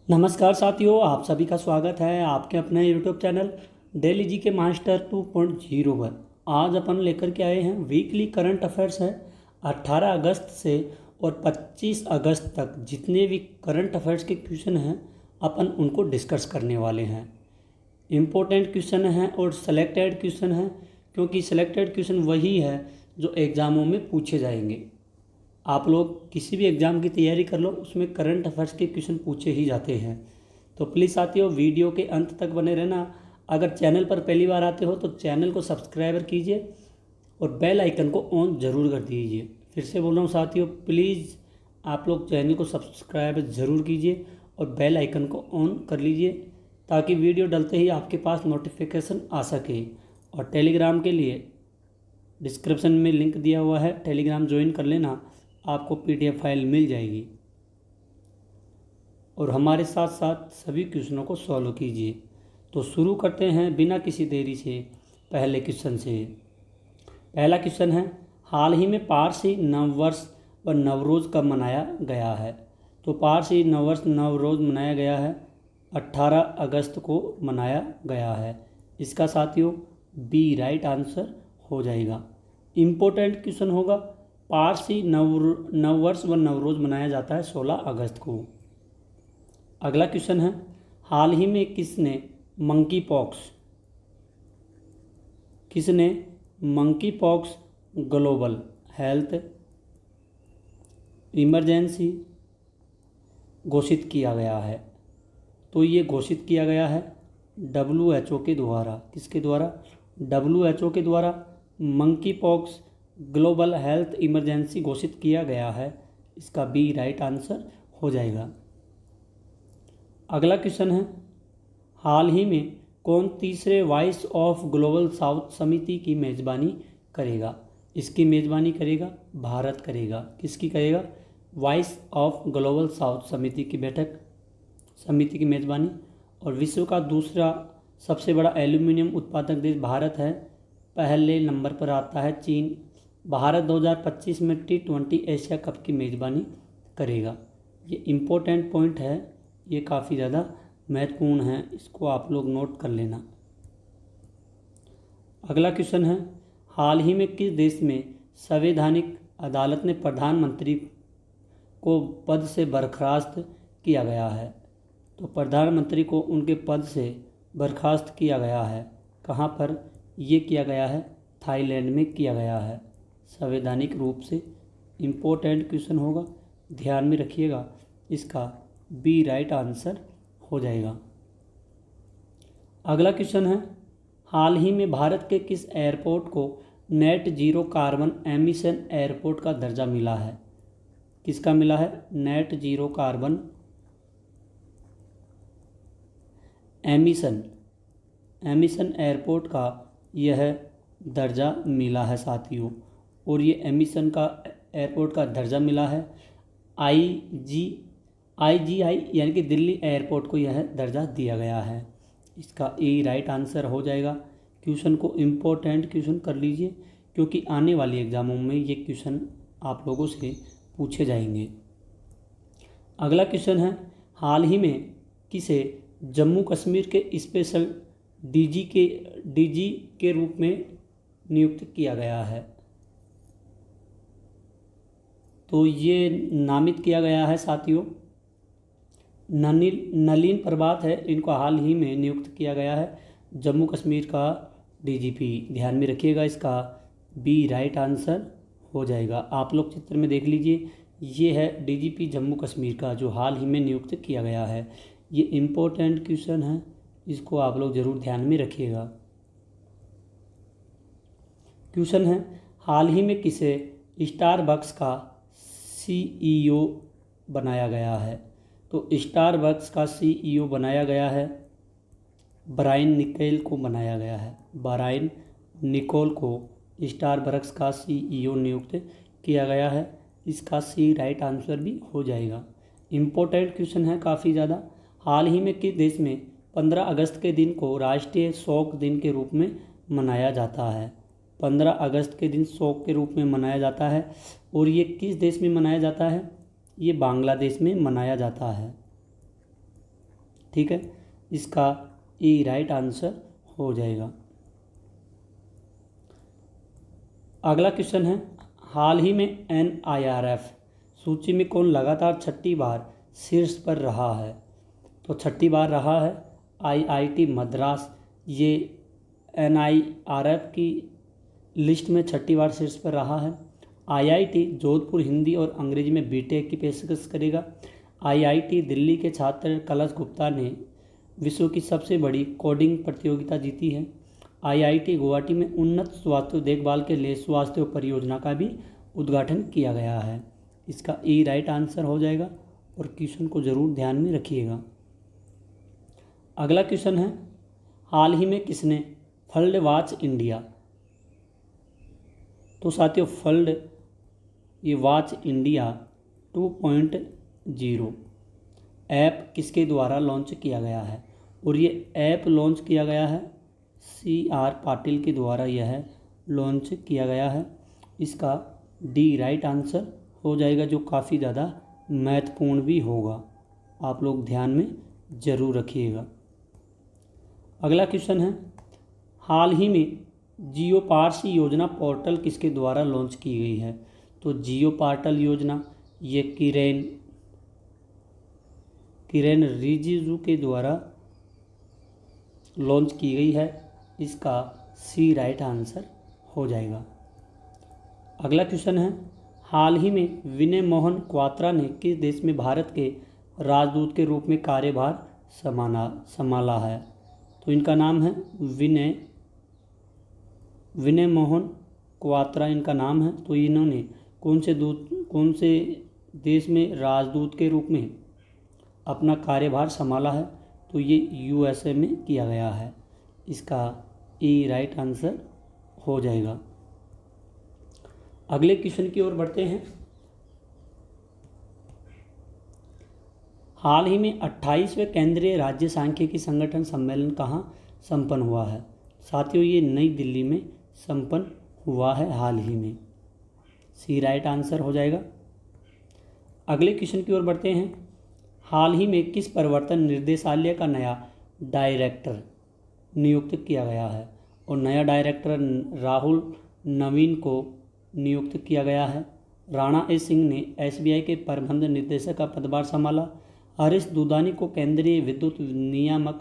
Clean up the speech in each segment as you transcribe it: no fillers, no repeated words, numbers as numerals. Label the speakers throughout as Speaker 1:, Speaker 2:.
Speaker 1: नमस्कार साथियों, आप सभी का स्वागत है आपके अपने यूट्यूब चैनल डेली जी के मास्टर 2.0 पर। आज अपन लेकर के आए हैं वीकली करंट अफेयर्स है 18 अगस्त से और 25 अगस्त तक जितने भी करंट अफेयर्स के क्वेश्चन हैं अपन उनको डिस्कस करने वाले हैं। इम्पोर्टेंट क्वेश्चन हैं और सेलेक्टेड क्वेश्चन हैं, क्योंकि सेलेक्टेड क्वेश्चन वही है जो एग्ज़ामों में पूछे जाएंगे। आप लोग किसी भी एग्ज़ाम की तैयारी कर लो, उसमें करंट अफेयर्स के क्वेश्चन पूछे ही जाते हैं। तो प्लीज़ साथियों, वीडियो के अंत तक बने रहना। अगर चैनल पर पहली बार आते हो तो चैनल को सब्सक्राइबर कीजिए और बेल आइकन को ऑन ज़रूर कर दीजिए। फिर से बोल रहा हूँ साथियों, प्लीज़ आप लोग चैनल को सब्सक्राइब ज़रूर कीजिए और बेल आइकन को ऑन कर लीजिए, ताकि वीडियो डलते ही आपके पास नोटिफिकेशन आ सके। और टेलीग्राम के लिए डिस्क्रिप्शन में लिंक दिया हुआ है, टेलीग्राम ज्वाइन कर लेना, आपको पीडीएफ फाइल मिल जाएगी। और हमारे साथ साथ सभी क्वेश्चनों को सॉल्व कीजिए। तो शुरू करते हैं बिना किसी देरी से पहले क्वेश्चन से। पहला क्वेश्चन है, हाल ही में पारसी नववर्ष व नवरोज़ कब मनाया गया है? तो पारसी नववर्ष नवरोज़ मनाया गया है 18 अगस्त को मनाया गया है। इसका साथियों बी राइट आंसर हो जाएगा। इम्पोर्टेंट क्वेश्चन होगा। पारसी नववर्ष व नवरोज़ मनाया जाता है 16 अगस्त को। अगला क्वेश्चन है, हाल ही में किसने monkey pox global health emergency घोषित किया गया है? तो ये घोषित किया गया है WHO के द्वारा। किसके द्वारा? WHO के द्वारा monkey pox global health emergency घोषित किया गया है। इसका बी राइट आंसर हो जाएगा। अगला क्वेश्चन है, हाल ही में कौन तीसरे वॉइस ऑफ ग्लोबल साउथ समिति की मेज़बानी करेगा? इसकी मेज़बानी करेगा भारत करेगा। किसकी करेगा? वॉइस ऑफ ग्लोबल साउथ समिति की मेज़बानी। और विश्व का दूसरा सबसे बड़ा एल्यूमिनियम उत्पादक देश भारत है। पहले नंबर पर आता है चीन। भारत 2025 में T20 एशिया कप की मेज़बानी करेगा। ये इम्पोर्टेंट पॉइंट है, ये काफ़ी ज़्यादा महत्वपूर्ण है, इसको आप लोग नोट कर लेना। अगला क्वेश्चन है, हाल ही में किस देश में संवैधानिक अदालत ने प्रधानमंत्री को पद से बर्खास्त किया गया है? तो प्रधानमंत्री को उनके पद से बर्खास्त किया गया है। कहाँ पर ये किया गया है? थाईलैंड में किया गया है संवैधानिक रूप से। इम्पोर्टेंट क्वेश्चन होगा, ध्यान में रखिएगा। इसका बी राइट आंसर हो जाएगा। अगला क्वेश्चन है, हाल ही में भारत के किस एयरपोर्ट को net zero carbon emission airport का दर्जा मिला है? किसका मिला है? Net zero carbon emission airport का यह दर्जा मिला है साथियों। और ये एमिशन का एयरपोर्ट का दर्जा मिला है IGI यानी कि दिल्ली एयरपोर्ट को यह दर्जा दिया गया है। इसका ए राइट आंसर हो जाएगा। क्वेश्चन को इम्पोर्टेंट क्वेश्चन कर लीजिए, क्योंकि आने वाली एग्ज़ामों में ये क्वेश्चन आप लोगों से पूछे जाएंगे। अगला क्वेश्चन है, हाल ही में किसे जम्मू कश्मीर के स्पेशल डीजी के रूप में नियुक्त किया गया है? तो ये नामित किया गया है साथियों नलिन प्रभात है। इनको हाल ही में नियुक्त किया गया है जम्मू कश्मीर का DGP। ध्यान में रखिएगा, इसका बी राइट आंसर हो जाएगा। आप लोग चित्र में देख लीजिए, ये है DGP जम्मू कश्मीर का जो हाल ही में नियुक्त किया गया है। ये इम्पोर्टेंट क्वेश्चन है, इसको आप लोग ज़रूर ध्यान में रखिएगा। क्वेश्चन है, हाल ही में किसे स्टारबक्स का CEO बनाया गया है? तो स्टारबक्स का CEO बनाया गया है ब्रायन निकोल को बनाया गया है। ब्रायन निकोल को स्टारबक्स का CEO नियुक्त किया गया है। इसका सी राइट आंसर भी हो जाएगा। इम्पोर्टेंट क्वेश्चन है काफ़ी ज़्यादा। हाल ही में किस देश में 15 अगस्त के दिन को राष्ट्रीय शोक दिन के रूप में मनाया जाता है? 15 अगस्त के दिन शोक के रूप में मनाया जाता है। और ये किस देश में मनाया जाता है? ये बांग्लादेश में मनाया जाता है। ठीक है, इसका ई राइट आंसर हो जाएगा। अगला क्वेश्चन है, हाल ही में NIRF सूची में कौन लगातार छठी बार शीर्ष पर रहा है? तो छठी बार रहा है IIT मद्रास, ये NIRF की लिस्ट में छठी बार शीर्ष पर रहा है। IIT जोधपुर हिंदी और अंग्रेजी में BTech की पेशकश करेगा। IIT दिल्ली के छात्र कलश गुप्ता ने विश्व की सबसे बड़ी कोडिंग प्रतियोगिता जीती है। IIT गुवाहाटी में उन्नत स्वास्थ्य देखभाल के लिए स्वास्थ्य परियोजना का भी उद्घाटन किया गया है। इसका ई राइट आंसर हो जाएगा और क्वेश्चन को ज़रूर ध्यान में रखिएगा। अगला क्वेश्चन है, हाल ही में किसने फल्ड वॉच इंडिया? तो साथियों फल्ड ये वॉच इंडिया 2.0 ऐप किसके द्वारा लॉन्च किया गया है? और ये ऐप लॉन्च किया गया है CR पाटिल के द्वारा यह लॉन्च किया गया है। इसका डी राइट आंसर हो जाएगा, जो काफ़ी ज़्यादा महत्वपूर्ण भी होगा, आप लोग ध्यान में ज़रूर रखिएगा। अगला क्वेश्चन है, हाल ही में जियो पार्स योजना पोर्टल किसके द्वारा लॉन्च की गई है? तो जियो पोर्टल योजना ये किरेन रिजिजू के द्वारा लॉन्च की गई है। इसका सी राइट आंसर हो जाएगा। अगला क्वेश्चन है, हाल ही में विनय मोहन क्वात्रा ने किस देश में भारत के राजदूत के रूप में कार्यभार संभाला है? तो इनका नाम है विनय मोहन क्वात्रा इनका नाम है। तो इन्होंने कौन से देश में राजदूत के रूप में अपना कार्यभार संभाला है? तो ये USA में किया गया है। इसका ई राइट आंसर हो जाएगा। अगले क्वेश्चन की ओर बढ़ते हैं। हाल ही में 28वें केंद्रीय राज्य सांख्यिकी संगठन सम्मेलन कहाँ संपन्न हुआ है? साथियों ये नई दिल्ली में संपन्न हुआ है हाल ही में। सी राइट आंसर हो जाएगा। अगले क्वेश्चन की ओर बढ़ते हैं। हाल ही में किस प्रवर्तन निर्देशालय का नया डायरेक्टर नियुक्त किया गया है? और नया डायरेक्टर राहुल नवीन को नियुक्त किया गया है। राणा ए सिंह ने SBI के प्रबंध निदेशक का पदभार संभाला। हरीश दुधानी को केंद्रीय विद्युत नियामक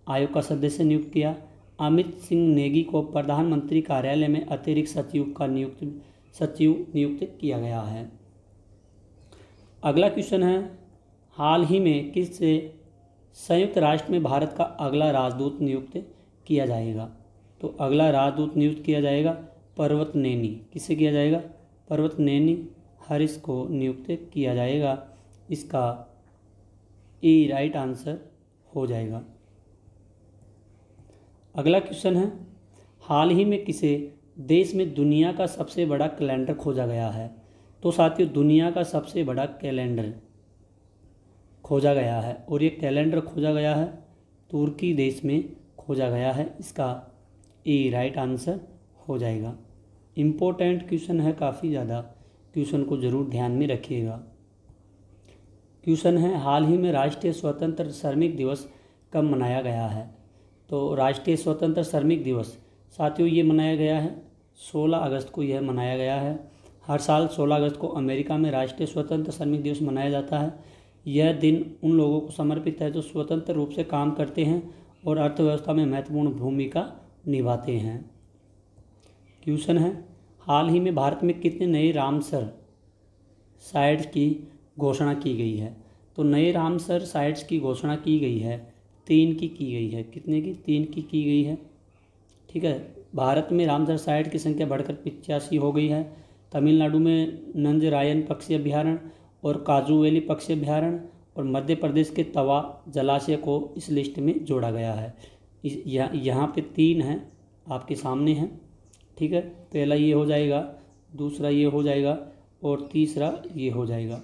Speaker 1: आयोग का सदस्य नियुक्त किया। अमित सिंह नेगी को प्रधानमंत्री कार्यालय में अतिरिक्त सचिव नियुक्त किया गया है। अगला क्वेश्चन है, हाल ही में किस से संयुक्त राष्ट्र में भारत का अगला राजदूत नियुक्त किया जाएगा? तो अगला राजदूत नियुक्त किया जाएगा पर्वत नैनी। किससे किया जाएगा? पर्वत नैनी हरीश को नियुक्त किया जाएगा। इसका ई राइट आंसर हो जाएगा। अगला क्वेश्चन है, हाल ही में किसे देश में दुनिया का सबसे बड़ा कैलेंडर खोजा गया है? तो साथियों दुनिया का सबसे बड़ा कैलेंडर खोजा गया है और ये कैलेंडर खोजा गया है तुर्की देश में खोजा गया है। इसका ई राइट आंसर हो जाएगा। इम्पोर्टेंट क्वेश्चन है काफ़ी ज़्यादा, क्वेश्चन को ज़रूर ध्यान में रखिएगा। क्वेश्चन है, हाल ही में राष्ट्रीय स्वतंत्र श्रमिक दिवस कब मनाया गया है? तो राष्ट्रीय स्वतंत्र श्रमिक दिवस साथियों ये मनाया गया है 16 अगस्त को यह मनाया गया है। हर साल 16 अगस्त को अमेरिका में राष्ट्रीय स्वतंत्र श्रमिक दिवस मनाया जाता है। यह दिन उन लोगों को समर्पित है जो स्वतंत्र रूप से काम करते हैं और अर्थव्यवस्था में महत्वपूर्ण भूमिका निभाते हैं। क्वेश्चन है, हाल ही में भारत में कितने नए रामसर साइट्स की घोषणा की गई है? तो नए रामसर साइट्स की घोषणा की गई है 3 की गई है। कितने की? 3 की गई है। ठीक है, भारत में रामसर साइट की संख्या बढ़कर 85 हो गई है। तमिलनाडु में नंजरायन पक्षी अभ्यारण्य और काजू वैली पक्षी अभ्यारण्य और मध्य प्रदेश के तवा जलाशय को इस लिस्ट में जोड़ा गया है। यहाँ पे 3 हैं आपके सामने हैं। ठीक है, पहला ये हो जाएगा, दूसरा ये हो जाएगा और तीसरा ये हो जाएगा।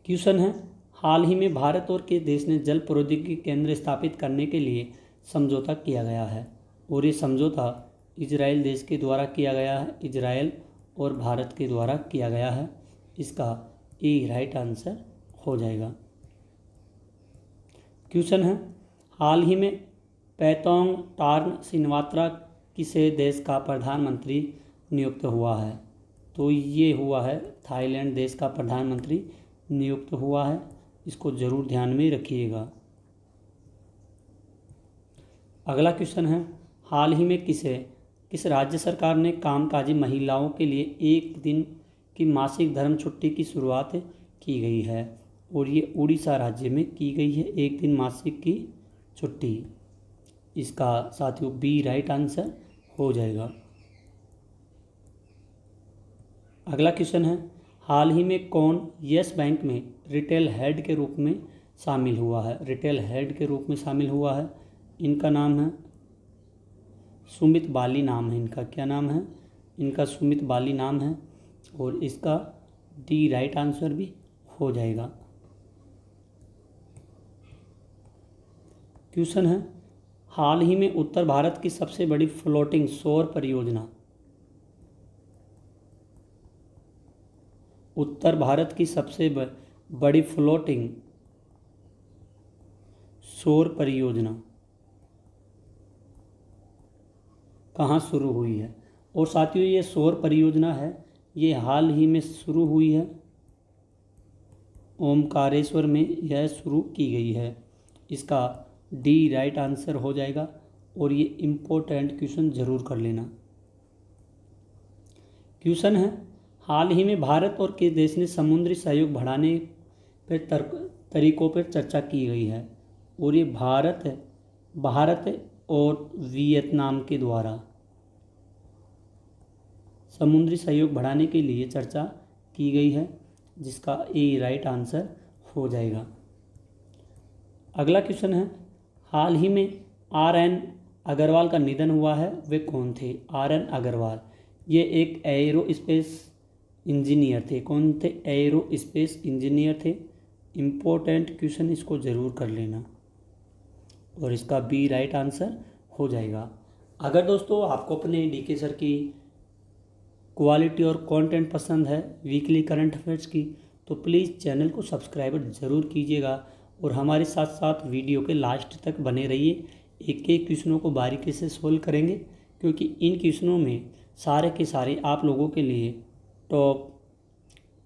Speaker 1: क्वेश्चन है, हाल ही में भारत और किस देश ने जल प्रौद्योगिकी केंद्र स्थापित करने के लिए समझौता किया गया है? और ये समझौता इजराइल देश के द्वारा किया गया है। इजराइल और भारत के द्वारा किया गया है। इसका ई राइट आंसर हो जाएगा। क्वेश्चन है, हाल ही में पैतोंग टार्न सिनवात्रा किसे देश का प्रधानमंत्री नियुक्त हुआ है? तो ये हुआ है थाईलैंड देश का प्रधानमंत्री नियुक्त हुआ है। इसको ज़रूर ध्यान में रखिएगा। अगला क्वेश्चन है, हाल ही में किस राज्य सरकार ने कामकाजी महिलाओं के लिए 1 दिन की मासिक धर्म छुट्टी की शुरुआत की गई है? और ये उड़ीसा राज्य में की गई है 1 दिन मासिक की छुट्टी। इसका साथियों बी राइट आंसर हो जाएगा। अगला क्वेश्चन है, हाल ही में कौन यस बैंक में रिटेल हेड के रूप में शामिल हुआ है? रिटेल हेड के रूप में शामिल हुआ है, इनका नाम है सुमित बाली नाम है इनका। क्या नाम है इनका? सुमित बाली नाम है। और इसका डी राइट आंसर भी हो जाएगा। क्वेश्चन है, हाल ही में उत्तर भारत की सबसे बड़ी फ्लोटिंग सौर परियोजना, उत्तर भारत की सबसे बड़ी फ्लोटिंग सौर परियोजना कहाँ शुरू हुई है? और साथियों ये सौर परियोजना है, ये हाल ही में शुरू हुई है, ओमकारेश्वर में यह शुरू की गई है। इसका डी राइट आंसर हो जाएगा। और ये इम्पोर्टेंट क्वेश्चन जरूर कर लेना। क्वेश्चन है, हाल ही में भारत और किस देश ने समुद्री सहयोग बढ़ाने पर तरीकों पर चर्चा की गई है? और ये भारत और वियतनाम के द्वारा समुद्री सहयोग बढ़ाने के लिए चर्चा की गई है, जिसका ए राइट आंसर हो जाएगा। अगला क्वेश्चन है, हाल ही में आर.एन. अग्रवाल का निधन हुआ है, वे कौन थे? आर.एन. अग्रवाल ये एक एरोस्पेस इंजीनियर थे। कौन थे? एरोस्पेस इंजीनियर थे। इम्पोर्टेंट क्वेश्चन, इसको ज़रूर कर लेना। और इसका बी राइट आंसर हो जाएगा। अगर दोस्तों आपको अपने डीके सर की क्वालिटी और कंटेंट पसंद है वीकली करंट अफेयर्स की, तो प्लीज़ चैनल को सब्सक्राइब ज़रूर कीजिएगा और हमारे साथ साथ वीडियो के लास्ट तक बने रहिए। एक एक क्वेश्चनों को बारीकी से सोल्व करेंगे, क्योंकि इन क्वेश्चनों में सारे के सारे आप लोगों के लिए टॉप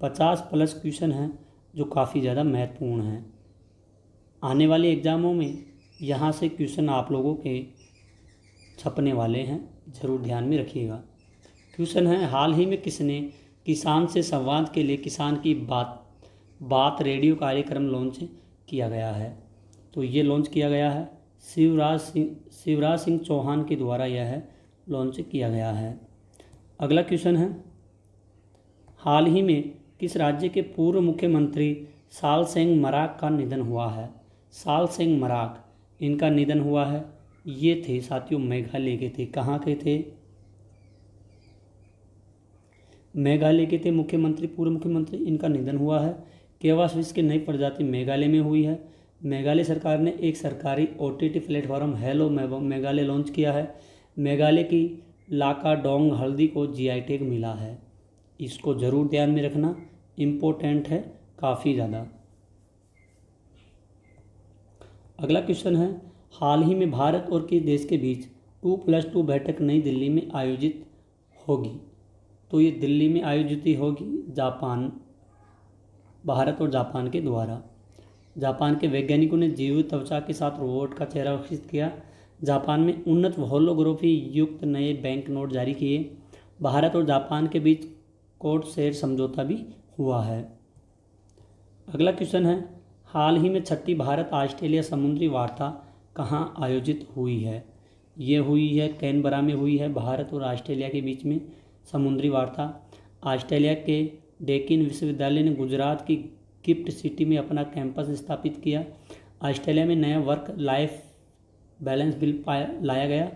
Speaker 1: 50+ क्वेश्चन हैं, जो काफ़ी ज़्यादा महत्वपूर्ण हैं। आने वाले एग्ज़ामों में यहाँ से क्वेश्चन आप लोगों के छपने वाले हैं, ज़रूर ध्यान में रखिएगा। क्वेश्चन है, हाल ही में किसने किसान से संवाद के लिए किसान की बात रेडियो कार्यक्रम लॉन्च किया गया है? तो ये लॉन्च किया गया है शिवराज सिंह चौहान के द्वारा यह लॉन्च किया गया है। अगला क्वेश्चन है, हाल ही में किस राज्य के पूर्व मुख्यमंत्री सालसेंग मराक का निधन हुआ है? सालसेंग मराक इनका निधन हुआ है। ये थे साथियों मेघालय के थे। कहाँ के थे? मेघालय के थे मुख्यमंत्री, पूर्व मुख्यमंत्री। इनका निधन हुआ है। केवा स्विस की नई प्रजाति मेघालय में हुई है। मेघालय सरकार ने एक सरकारी OTT platform hello Meghalaya launch किया है। मेघालय की लाकाडोंग हल्दी को GI टैग मिला है। इसको ज़रूर ध्यान में रखना, इम्पोर्टेंट है काफ़ी ज़्यादा। अगला क्वेश्चन है, हाल ही में भारत और किस देश के बीच 2+2 बैठक नई दिल्ली में आयोजित होगी? तो ये दिल्ली में आयोजित होगी भारत और जापान के द्वारा। जापान के वैज्ञानिकों ने जीवित त्वचा के साथ रोबोट का चेहरा विकसित किया। जापान में उन्नत होलोग्राफी युक्त नए बैंक नोट जारी किए। भारत और जापान के बीच कोड शेयर समझौता भी हुआ है। अगला क्वेश्चन है, हाल ही में 6ठी भारत ऑस्ट्रेलिया समुद्री वार्ता कहाँ आयोजित हुई है? ये हुई है कैनबरा में हुई है, भारत और ऑस्ट्रेलिया के बीच में समुद्री वार्ता। ऑस्ट्रेलिया के डेकिन विश्वविद्यालय ने गुजरात की गिफ्ट सिटी में अपना कैंपस स्थापित किया। ऑस्ट्रेलिया में नया वर्क लाइफ बैलेंस बिल लाया गया।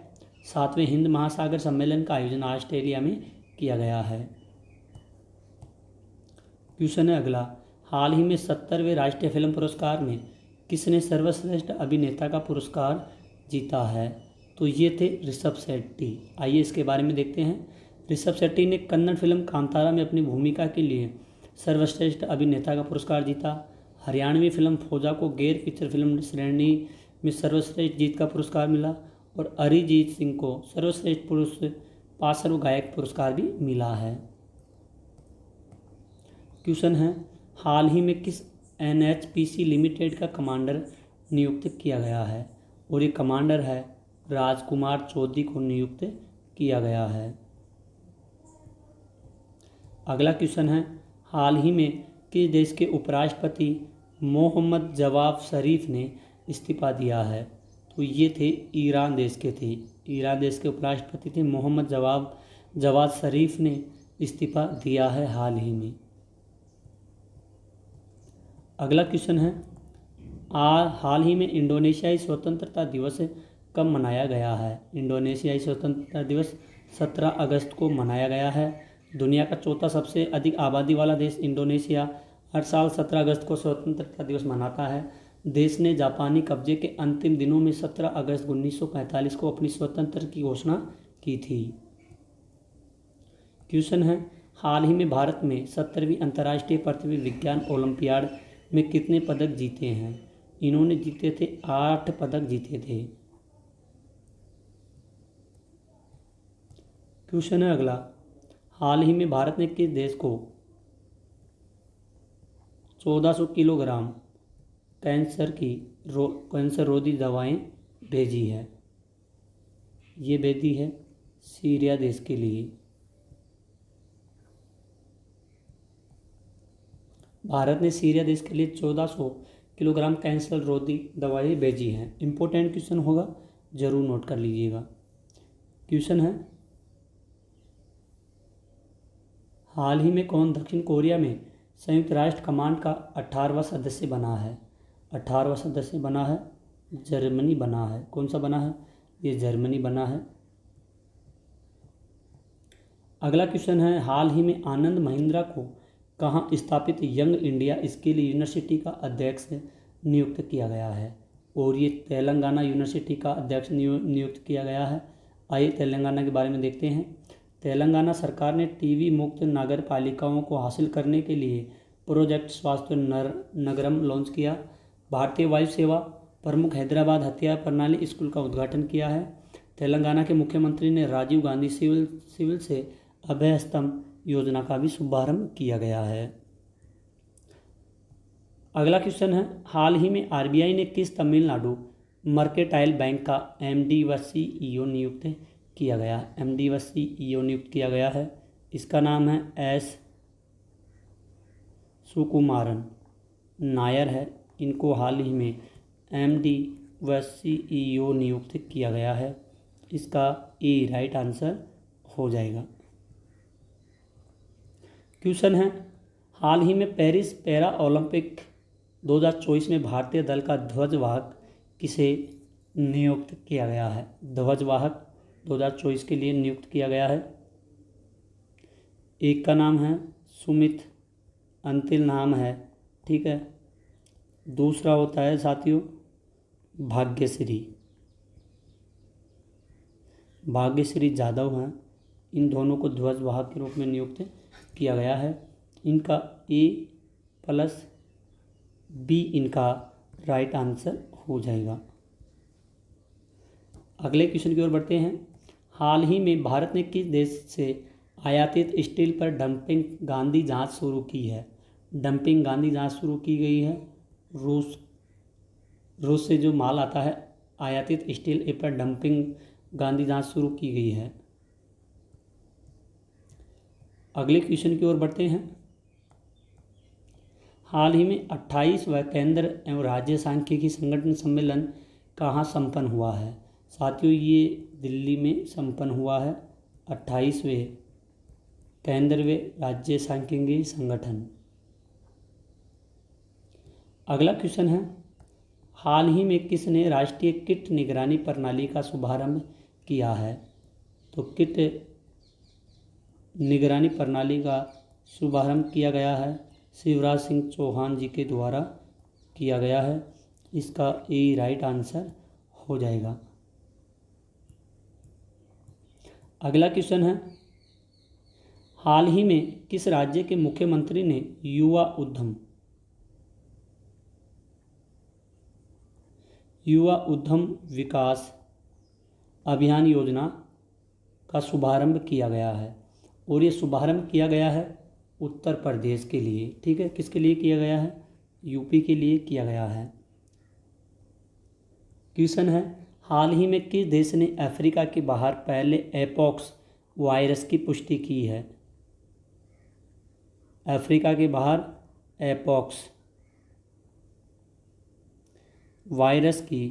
Speaker 1: 7वें हिंद महासागर सम्मेलन का आयोजन ऑस्ट्रेलिया में किया गया है। क्वेश्चन है अगला, हाल ही में 70वें राष्ट्रीय फिल्म पुरस्कार में किसने सर्वश्रेष्ठ अभिनेता का पुरस्कार जीता है? तो ये थे ऋषभ शेट्टी। आइए इसके बारे में देखते हैं। ऋषभ शेट्टी ने कन्नड़ फिल्म कांतारा में अपनी भूमिका के लिए सर्वश्रेष्ठ अभिनेता का पुरस्कार जीता। हरियाणवी फिल्म फौजा को गैर फीचर फिल्म श्रेणी में सर्वश्रेष्ठ गीत का पुरस्कार मिला और अरिजीत सिंह को सर्वश्रेष्ठ पुरुष पार्श्व गायक पुरस्कार भी मिला है। क्वेश्चन है, हाल ही में किस NHPC लिमिटेड का कमांडर नियुक्त किया गया है? और ये कमांडर है राजकुमार चौधरी को नियुक्त किया गया है। अगला क्वेश्चन है, हाल ही में किस देश के उपराष्ट्रपति मोहम्मद जवाद शरीफ ने इस्तीफा दिया है? तो ये थे ईरान देश के थे। ईरान देश के उपराष्ट्रपति थे मोहम्मद जवाद शरीफ ने इस्तीफा दिया है हाल ही में। अगला क्वेश्चन है, हाल ही में इंडोनेशियाई स्वतंत्रता दिवस कब मनाया गया है? इंडोनेशियाई स्वतंत्रता दिवस 17 अगस्त को मनाया गया है। दुनिया का चौथा सबसे अधिक आबादी वाला देश इंडोनेशिया हर साल 17 अगस्त को स्वतंत्रता दिवस मनाता है। देश ने जापानी कब्जे के अंतिम दिनों में 17 अगस्त 1945 को अपनी स्वतंत्रता की घोषणा की थी। क्वेश्चन है, हाल ही में भारत में 17वीं अंतर्राष्ट्रीय पृथ्वी विज्ञान ओलंपियाड में कितने पदक जीते हैं? इन्होंने जीते थे 8 पदक जीते थे। क्वेश्चन है अगला, हाल ही में भारत ने किस देश को 1400 किलोग्राम कैंसर रोधी दवाएं भेजी है? ये भेजी है सीरिया देश के लिए। भारत ने सीरिया देश के लिए 1400 किलोग्राम कैंसर रोधी दवाएं भेजी हैं। इम्पोर्टेंट क्वेश्चन होगा, जरूर नोट कर लीजिएगा। क्वेश्चन है, हाल ही में कौन दक्षिण कोरिया में संयुक्त राष्ट्र कमांड का 18वां सदस्य बना है? 18वां सदस्य बना है जर्मनी बना है। कौन सा बना है? ये जर्मनी बना है। अगला क्वेश्चन है, हाल ही में आनंद महिंद्रा को कहाँ स्थापित यंग इंडिया स्किल यूनिवर्सिटी का अध्यक्ष नियुक्त किया गया है? और ये तेलंगाना यूनिवर्सिटी का अध्यक्ष नियुक्त किया गया है। आइए तेलंगाना के बारे में देखते हैं। तेलंगाना सरकार ने टीबी मुक्त नगर पालिकाओं को हासिल करने के लिए प्रोजेक्ट स्वास्थ्य नगरम लॉन्च किया। भारतीय वायु सेवा प्रमुख हैदराबाद हथियार प्रणाली स्कूल का उद्घाटन किया है। तेलंगाना के मुख्यमंत्री ने राजीव गांधी सिविल से अभय स्तंभ योजना का भी शुभारंभ किया गया है। अगला क्वेश्चन है, हाल ही में आरबीआई ने किस तमिलनाडु मर्केंटाइल बैंक का एमडी व सीईओ नियुक्त किया गया? एमडी व सीईओ नियुक्त किया गया है। इसका नाम है एस सुकुमारन नायर है। इनको हाल ही में एमडी व सीईओ नियुक्त किया गया है। इसका ए राइट आंसर हो जाएगा। क्वेश्चन है, हाल ही में पेरिस पैरा ओलंपिक 2024 में भारतीय दल का ध्वजवाहक किसे नियुक्त किया गया है? ध्वजवाहक 2024 के लिए नियुक्त किया गया है। एक का नाम है सुमित अंतिल नाम है, ठीक है। दूसरा होता है साथियों भाग्यश्री जाधव हैं। इन दोनों को ध्वजवाहक के रूप में नियुक्त किया गया है। इनका A+B इनका राइट आंसर हो जाएगा। अगले क्वेश्चन की ओर बढ़ते हैं। हाल ही में भारत ने किस देश से आयातित स्टील पर डंपिंग गांधी जांच शुरू की है? डंपिंग गांधी जांच शुरू की गई है रूस से जो माल आता है आयातित स्टील ए पर डंपिंग गांधी जांच शुरू की गई है। अगले क्वेश्चन की ओर बढ़ते हैं। हाल ही में 28वां केंद्र एवं राज्य सांख्यिकी संगठन सम्मेलन कहाँ संपन्न हुआ है? साथियों ये दिल्ली में संपन्न हुआ है 28वें केंद्रवे राज्य सांख्यिकी संगठन। अगला क्वेश्चन है, हाल ही में किसने राष्ट्रीय कीट निगरानी प्रणाली का शुभारंभ किया है? तो कीट निगरानी प्रणाली का शुभारंभ किया गया है शिवराज सिंह चौहान जी के द्वारा किया गया है। इसका ए राइट आंसर हो जाएगा। अगला क्वेश्चन है, हाल ही में किस राज्य के मुख्यमंत्री ने युवा उद्यम युवा उद्यम विकास अभियान योजना का शुभारंभ किया गया है, और ये शुभारंभ किया गया है उत्तर प्रदेश के लिए। ठीक है, किसके लिए किया गया है? यूपी के लिए किया गया है। क्वेश्चन है, हाल ही में किस देश ने अफ्रीका के बाहर पहले एपॉक्स वायरस की पुष्टि की है? अफ्रीका के बाहर एपॉक्स वायरस की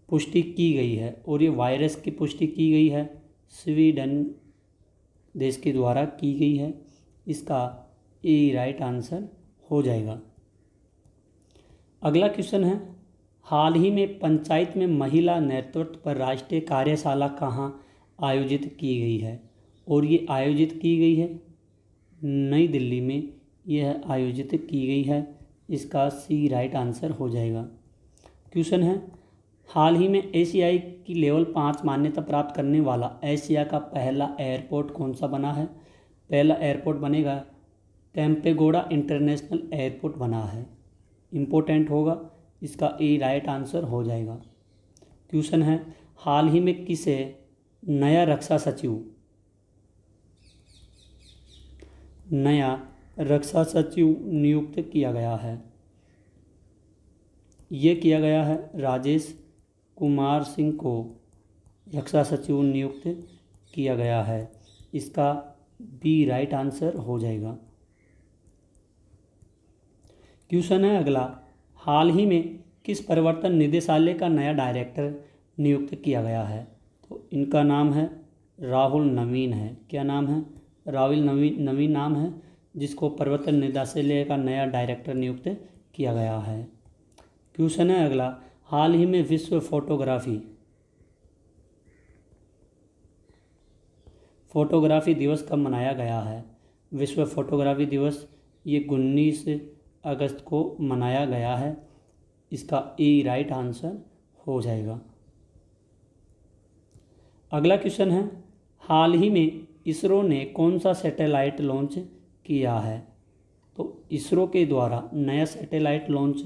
Speaker 1: पुष्टि की गई है, और ये वायरस की पुष्टि की गई है स्वीडन देश के द्वारा की गई है। इसका ए राइट आंसर हो जाएगा। अगला क्वेश्चन है, हाल ही में पंचायत में महिला नेतृत्व पर राष्ट्रीय कार्यशाला कहाँ आयोजित की गई है? और ये आयोजित की गई है नई दिल्ली में, यह आयोजित की गई है। इसका सी राइट आंसर हो जाएगा। क्वेश्चन है, हाल ही में एशियाई की लेवल 5 मान्यता प्राप्त करने वाला एशिया का पहला एयरपोर्ट कौन सा बना है? पहला एयरपोर्ट बनेगा कैंपेगोड़ा इंटरनेशनल एयरपोर्ट बना है। इम्पोर्टेंट होगा, इसका ए राइट आंसर हो जाएगा। क्वेश्चन है, हाल ही में किसे नया रक्षा सचिव नियुक्त किया गया है? ये किया गया है राजेश कुमार सिंह को रक्षा सचिव नियुक्त किया गया है। इसका बी राइट आंसर हो जाएगा। क्वेश्चन है अगला, हाल ही में किस प्रवर्तन निदेशालय का नया डायरेक्टर नियुक्त किया गया है? तो इनका नाम है राहुल नवीन है। क्या नाम है? राहुल नवीन नाम है, जिसको प्रवर्तन निदेशालय का नया डायरेक्टर नियुक्त किया गया है। क्वेश्चन है अगला, हाल ही में विश्व फोटोग्राफी दिवस कब मनाया गया है? विश्व फोटोग्राफी दिवस ये 19 अगस्त को मनाया गया है। इसका ए राइट आंसर हो जाएगा। अगला क्वेश्चन है, हाल ही में इसरो ने कौन सा सैटेलाइट लॉन्च किया है? तो इसरो के द्वारा नया सैटेलाइट लॉन्च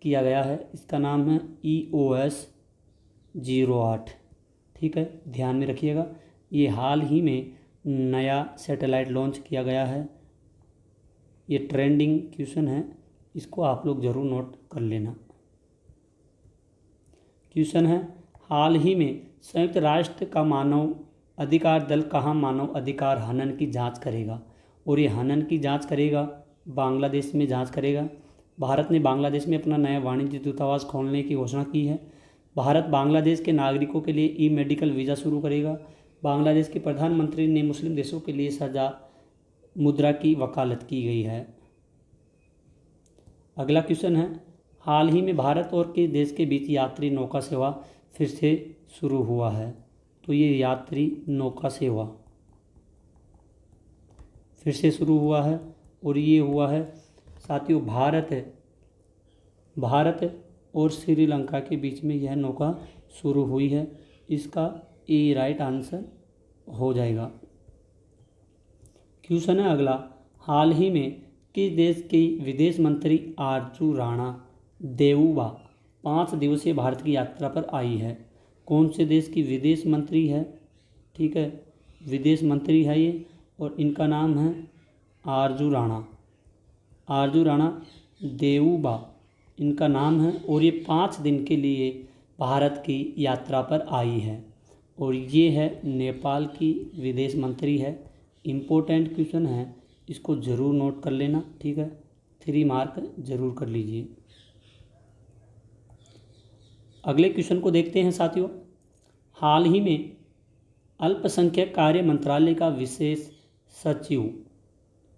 Speaker 1: किया गया है। इसका नाम है EOS-08। ठीक है, ध्यान में रखिएगा, ये हाल ही में नया सैटेलाइट लॉन्च किया गया है। ये ट्रेंडिंग क्वेश्चन है, इसको आप लोग ज़रूर नोट कर लेना। क्वेश्चन है, हाल ही में संयुक्त राष्ट्र का मानव अधिकार दल कहाँ मानव अधिकार हनन की जांच करेगा? और ये हनन की जांच करेगा बांग्लादेश में जांच करेगा। भारत ने बांग्लादेश में अपना नया वाणिज्य दूतावास खोलने की घोषणा की है। भारत बांग्लादेश के नागरिकों के लिए ई मेडिकल वीज़ा शुरू करेगा। बांग्लादेश के प्रधानमंत्री ने मुस्लिम देशों के लिए सजा मुद्रा की वकालत की गई है। अगला क्वेश्चन है, हाल ही में भारत और किस देश के बीच यात्री नौका सेवा फिर से शुरू हुआ है? तो ये यात्री नौका सेवा फिर से शुरू हुआ है, और ये हुआ है साथियों भारत और श्रीलंका के बीच में यह नौका शुरू हुई है। इसका ए राइट आंसर हो जाएगा। क्वेश्चन है अगला, हाल ही में किस देश की विदेश मंत्री आरजू राणा देवुबा 5 दिवसीय भारत की यात्रा पर आई है? कौन से देश की विदेश मंत्री है? ठीक है, विदेश मंत्री है ये, और इनका नाम है आरजू राणा देवुबा इनका नाम है, और ये 5 दिन के लिए भारत की यात्रा पर आई है, और ये है नेपाल की विदेश मंत्री है। इम्पोर्टेंट क्वेश्चन है, इसको ज़रूर नोट कर लेना। ठीक है, 3 मार्क ज़रूर कर लीजिए। अगले क्वेश्चन को देखते हैं साथियों, हाल ही में अल्पसंख्यक कार्य मंत्रालय का विशेष सचिव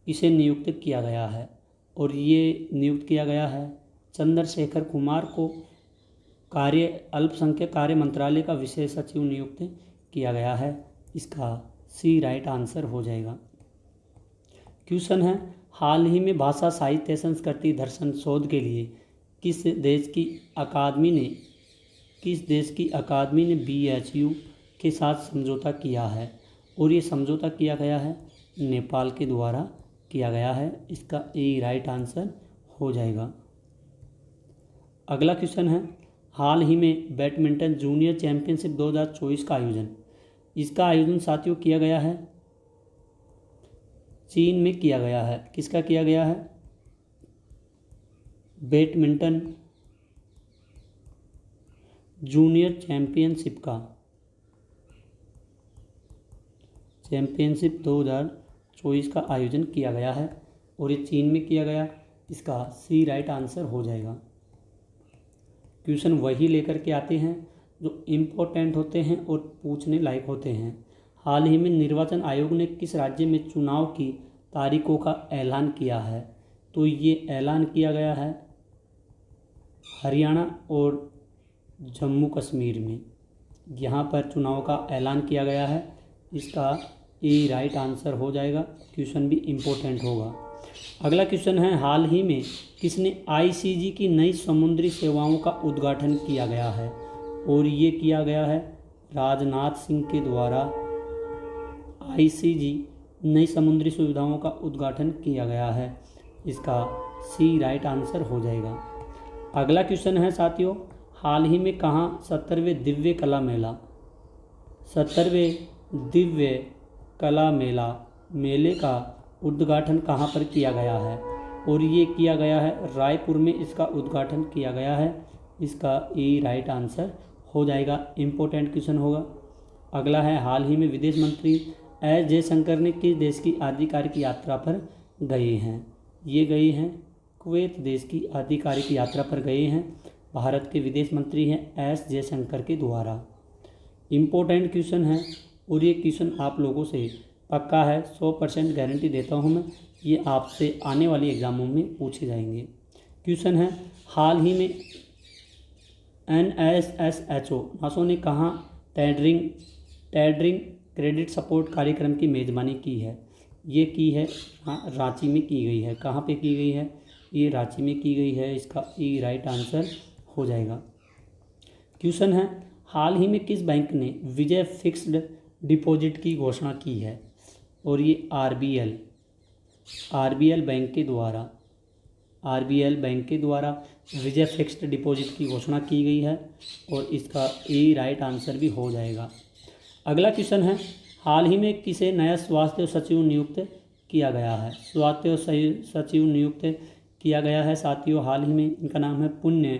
Speaker 1: इसे नियुक्त किया गया है, और ये नियुक्त किया गया है चंद्रशेखर कुमार को अल्पसंख्यक कार्य मंत्रालय का विशेष सचिव नियुक्त किया गया है। इसका सी राइट आंसर हो जाएगा। क्वेश्चन है, हाल ही में भाषा साहित्य संस्कृति दर्शन शोध के लिए किस देश की अकादमी ने BHU के साथ समझौता किया है? और ये समझौता किया गया है नेपाल के द्वारा किया गया है। इसका ए राइट आंसर हो जाएगा। अगला क्वेश्चन है, हाल ही में बैडमिंटन जूनियर चैंपियनशिप 2024 का आयोजन, इसका आयोजन साथियों किया गया है चीन में किया गया है। किसका किया गया है? बैडमिंटन जूनियर चैंपियनशिप 2024 का आयोजन किया गया है और ये चीन में किया गया। इसका सी राइट आंसर हो जाएगा। क्वेश्चन वही लेकर के आते हैं जो इम्पोर्टेंट होते हैं और पूछने लायक होते हैं। हाल ही में निर्वाचन आयोग ने किस राज्य में चुनाव की तारीखों का ऐलान किया है? तो ये ऐलान किया गया है हरियाणा और जम्मू कश्मीर में। यहाँ पर चुनाव का ऐलान किया गया है। इसका ए राइट आंसर हो जाएगा। क्वेश्चन भी इम्पोर्टेंट होगा। अगला क्वेश्चन है, हाल ही में किसने आईसीजी की नई समुद्री सेवाओं का उद्घाटन किया गया है? और ये किया गया है राजनाथ सिंह के द्वारा। आईसीजी नई समुद्री सुविधाओं का उद्घाटन किया गया है। इसका सी राइट आंसर हो जाएगा। अगला क्वेश्चन है साथियों, हाल ही में कहाँ 70वें दिव्य कला मेले का उद्घाटन कहाँ पर किया गया है? और ये किया गया है रायपुर में। इसका उद्घाटन किया गया है। इसका ए राइट आंसर हो जाएगा। इम्पोर्टेंट क्वेश्चन होगा। अगला है, हाल ही में विदेश मंत्री एस जयशंकर ने किस देश की आधिकारिक यात्रा पर गए हैं? ये गए हैं कुवैत देश की आधिकारिक यात्रा पर गए हैं। भारत के विदेश मंत्री हैं एस जयशंकर के द्वारा। इम्पोर्टेंट क्वेश्चन है और ये क्वेश्चन आप लोगों से पक्का है, 100% गारंटी देता हूँ मैं, ये आपसे आने वाले एग्ज़ामों में पूछे जाएंगे। क्वेश्चन है, हाल ही में NSSHO नासो ने कहाँ टेंडरिंग क्रेडिट सपोर्ट कार्यक्रम की मेज़बानी की है? ये की है रांची में की गई है। कहाँ पे की गई है? ये रांची में की गई है। इसका ई राइट आंसर हो जाएगा। क्वेश्चन है, हाल ही में किस बैंक ने विजय फिक्स्ड डिपॉजिट की घोषणा की है? और ये आरबीएल बैंक के द्वारा विजय फिक्स्ड डिपॉजिट की घोषणा की गई है और इसका ए राइट आंसर भी हो जाएगा। अगला क्वेश्चन है, हाल ही में किसे नया स्वास्थ्य सचिव नियुक्त किया गया है? स्वास्थ्य सचिव नियुक्त किया गया है साथियों हाल ही में। इनका नाम है पुण्य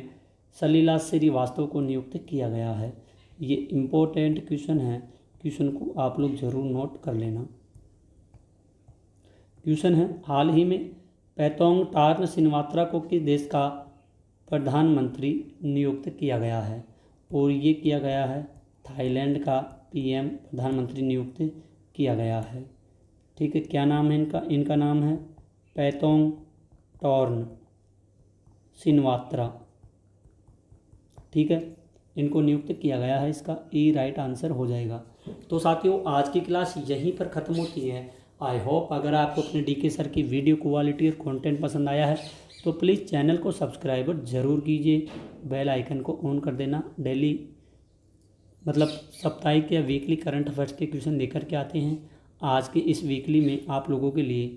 Speaker 1: सलीला श्रीवास्तव को नियुक्त किया गया है। ये इम्पोर्टेंट क्वेश्चन है। क्वेश्चन को आप लोग ज़रूर नोट कर लेना। क्वेश्चन है, हाल ही में पैतोंग टार्न सिनवात्रा को किस देश का प्रधानमंत्री नियुक्त किया गया है? और ये किया गया है थाईलैंड का पीएम प्रधानमंत्री नियुक्त किया गया है। ठीक है, क्या नाम है इनका नाम है पैतोंग टॉर्न सिनवात्रा। ठीक है, इनको नियुक्त किया गया है। इसका ई राइट आंसर हो जाएगा। तो साथियों, आज की क्लास यहीं पर ख़त्म होती है। आई होप अगर आपको अपने डीके सर की वीडियो क्वालिटी और कंटेंट पसंद आया है तो प्लीज़ चैनल को सब्सक्राइब ज़रूर कीजिए, बेल आइकन को ऑन कर देना। डेली साप्ताहिक या वीकली करंट अफेयर्स के क्वेश्चन लेकर के आते हैं। आज के इस वीकली में आप लोगों के लिए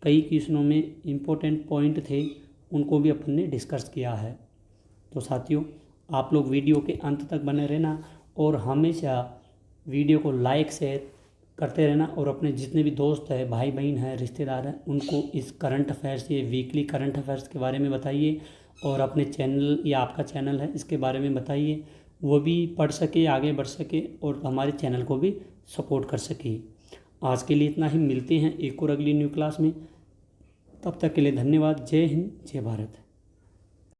Speaker 1: कई क्वेश्चनों में इम्पोर्टेंट पॉइंट थे, उनको भी अपन ने डिस्कस किया है। तो साथियों, आप लोग वीडियो के अंत तक बने रहना और हमेशा वीडियो को लाइक शेयर करते रहना और अपने जितने भी दोस्त हैं, भाई बहन हैं, रिश्तेदार हैं, उनको इस करंट अफेयर्स ये वीकली करंट अफेयर्स के बारे में बताइए और अपने चैनल या आपका चैनल है इसके बारे में बताइए, वो भी पढ़ सके, आगे बढ़ सके और हमारे चैनल को भी सपोर्ट कर सके। आज के लिए इतना ही। मिलते हैं एक और अगली न्यू क्लास में। तब तक के लिए धन्यवाद। जय हिंद, जय भारत।